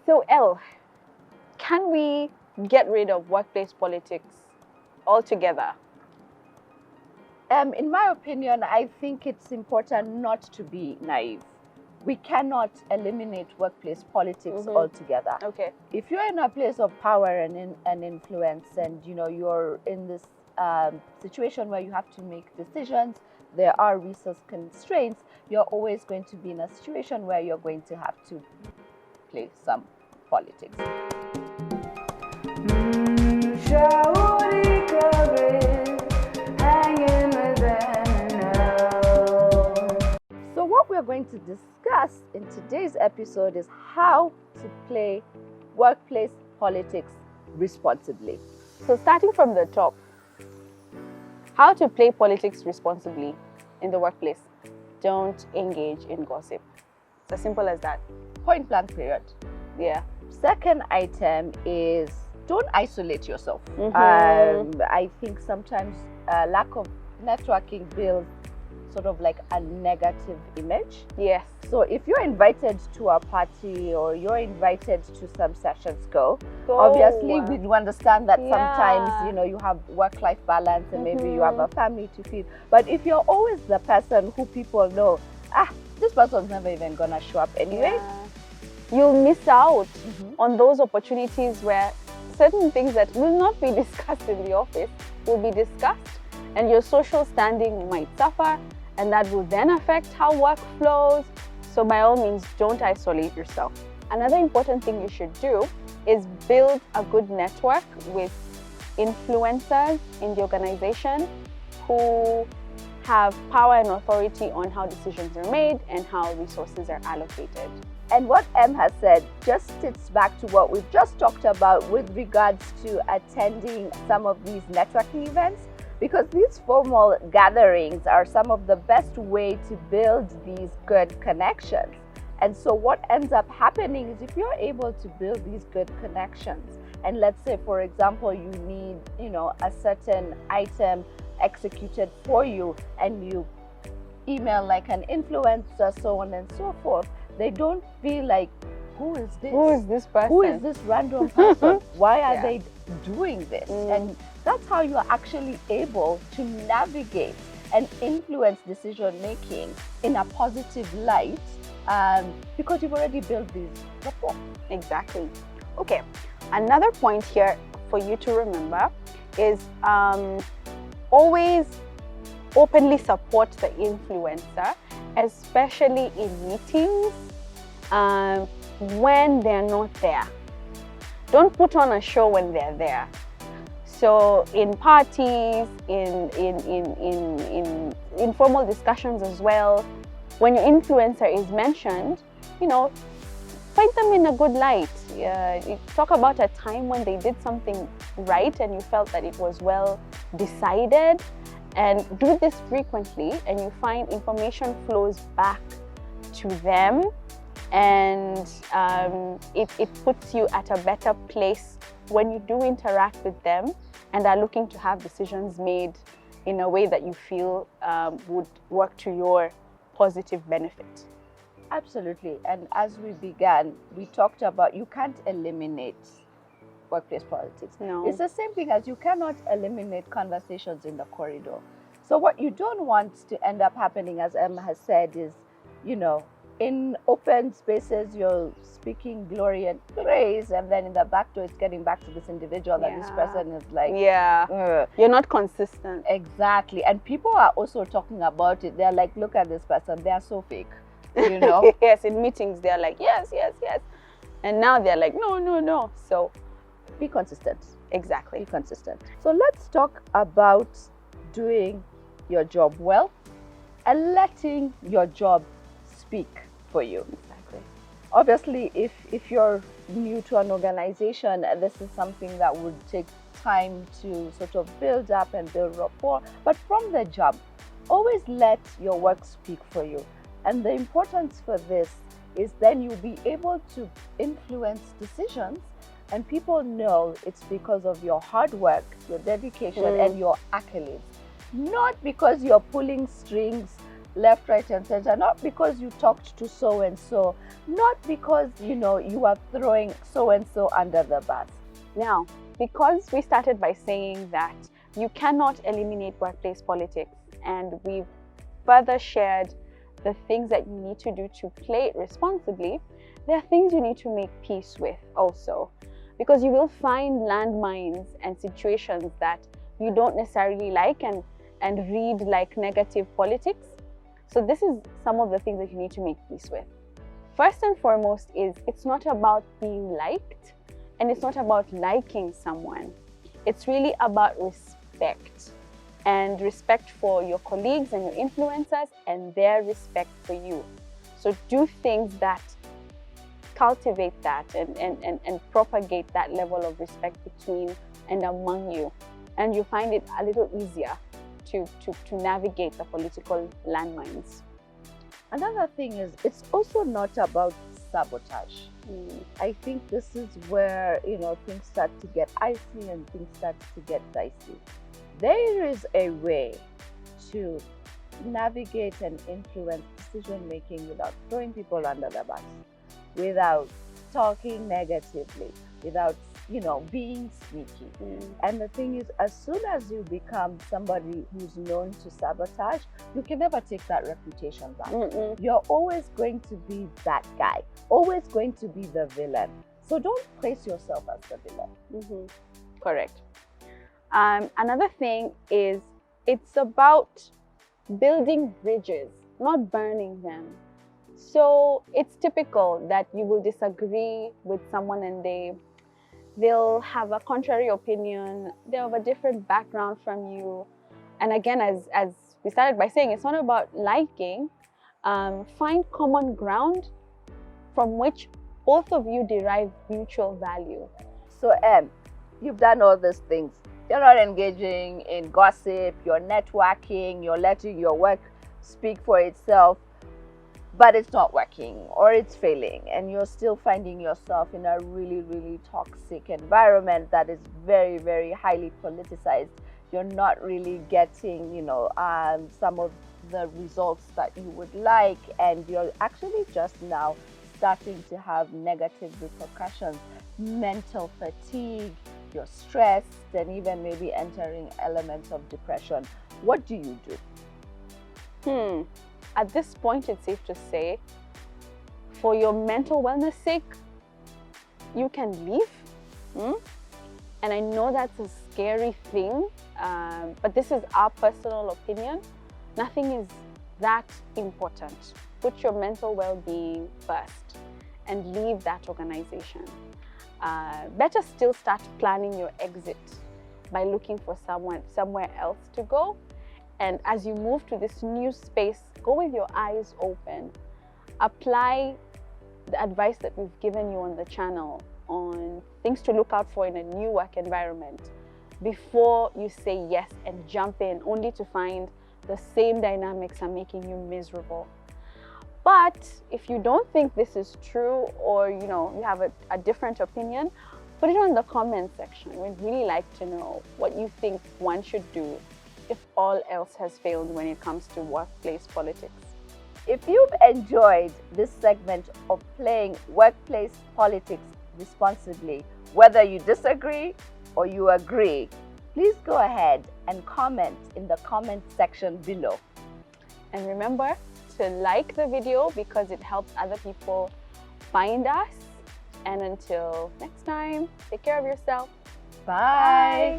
So, Elle, can we get rid of workplace politics altogether? In my opinion, I think it's important not to be naive. We cannot eliminate workplace politics altogether. Okay. If you're in a place of power and influence, and you're in this situation where you have to make decisions, there are resource constraints, you're always going to be in a situation where you're going to have to play some politics. Mshauri careers, hanging with them now. So what we're going to discuss in today's episode is how to play workplace politics responsibly. So, starting from the top, how to play politics responsibly in the workplace. Don't engage in gossip. It's as simple as that. Point blank period. Yeah. Second item is don't isolate yourself. I think sometimes lack of networking builds sort of like a negative image. Yes. So if you're invited to a party or you're invited to some sessions, go. Obviously, we do understand that sometimes, you have work-life balance and maybe you have a family to feed. But if you're always the person who people know, this person's never even gonna show up anyway, you'll miss out on those opportunities where certain things that will not be discussed in the office will be discussed, and your social standing might suffer, and that will then affect how work flows. So by all means, don't isolate yourself. Another important thing you should do is build a good network with influencers in the organization who have power and authority on how decisions are made and how resources are allocated. And what Em has said just sits back to what we've just talked about with regards to attending some of these networking events, because these formal gatherings are some of the best way to build these good connections. And so what ends up happening is if you're able to build these good connections, and let's say, for example, you need, a certain item executed for you, and you email like an influencer, so on and so forth, they don't feel like, who is this? Who is this person? Who is this random person? Why are they doing this? And that's how you're actually able to navigate and influence decision making in a positive light, because you've already built this rapport. Exactly. Okay. Another point here for you to remember is always openly support the influencer, especially in meetings when they're not there. Don't put on a show when they're there. So in parties, in informal discussions as well, when your influencer is mentioned, find them in a good light. You talk about a time when they did something right and you felt that it was well decided, and do this frequently, and you find information flows back to them, and it puts you at a better place when you do interact with them and are looking to have decisions made in a way that you feel would work to your positive benefit. Absolutely. And as we began, we talked about you can't eliminate workplace politics. No. It's the same thing as you cannot eliminate conversations in the corridor. So what you don't want to end up happening, as Emma has said, is, in open spaces, you're speaking glory and praise, and then in the back door, it's getting back to this individual that this person is like, you're not consistent. Exactly. And people are also talking about it. They're like, look at this person, they are so fake, Yes, in meetings, they're like, yes. And now they're like, no. So be consistent. Exactly. Be consistent. So let's talk about doing your job well and letting your job speak for you. Exactly. Obviously, if you're new to an organization, this is something that would take time to sort of build up and build rapport. But from the jump, always let your work speak for you. And the importance for this is then you'll be able to influence decisions, and people know it's because of your hard work, your dedication, and your accolades. Not because you're pulling strings left, right, and center, not because you talked to so and so, not because you are throwing so and so under the bus. Now, because we started by saying that you cannot eliminate workplace politics, and we've further shared the things that you need to do to play it responsibly, there are things you need to make peace with also, because you will find landmines and situations that you don't necessarily like and read like negative politics. So this is some of the things that you need to make peace with. First and foremost is it's not about being liked, and it's not about liking someone. It's really about respect, and respect for your colleagues and your influencers and their respect for you. So do things that cultivate that and propagate that level of respect between and among you. And you find it a little easier to navigate the political landmines. Another thing is, it's also not about sabotage. I think this is where things start to get icy and things start to get dicey. There is a way to navigate and influence decision making without throwing people under the bus, without talking negatively, without being sneaky. And the thing is, as soon as you become somebody who's known to sabotage, you can never take that reputation back. You're always going to be that guy, always going to be the villain. So don't place yourself as the villain. Correct. Another thing is, it's about building bridges, not burning them. So it's typical that you will disagree with someone and they'll have a contrary opinion, they'll have a different background from you. And again, as we started by saying, it's not about liking. Find common ground from which both of you derive mutual value. So you've done all these things. You're not engaging in gossip, you're networking, you're letting your work speak for itself, but it's not working or it's failing, and you're still finding yourself in a really, really toxic environment that is very, very highly politicized. You're not really getting, some of the results that you would like, and you're actually just now starting to have negative repercussions, mental fatigue, you're stressed, and even maybe entering elements of depression. What do you do? At this point, it's safe to say, for your mental wellness sake, you can leave. And I know that's a scary thing, but this is our personal opinion. Nothing is that important. Put your mental well-being first and leave that organization. Better still start planning your exit by looking for somewhere else to go. And as you move to this new space, go with your eyes open. Apply the advice that we've given you on the channel on things to look out for in a new work environment before you say yes and jump in, only to find the same dynamics are making you miserable. But if you don't think this is true, or you have a different opinion, put it on the comment section. We'd really like to know what you think one should do if all else has failed when it comes to workplace politics. If you've enjoyed this segment of playing workplace politics responsibly, whether you disagree or you agree, please go ahead and comment in the comment section below. And remember to like the video because it helps other people find us. And until next time, take care of yourself. Bye.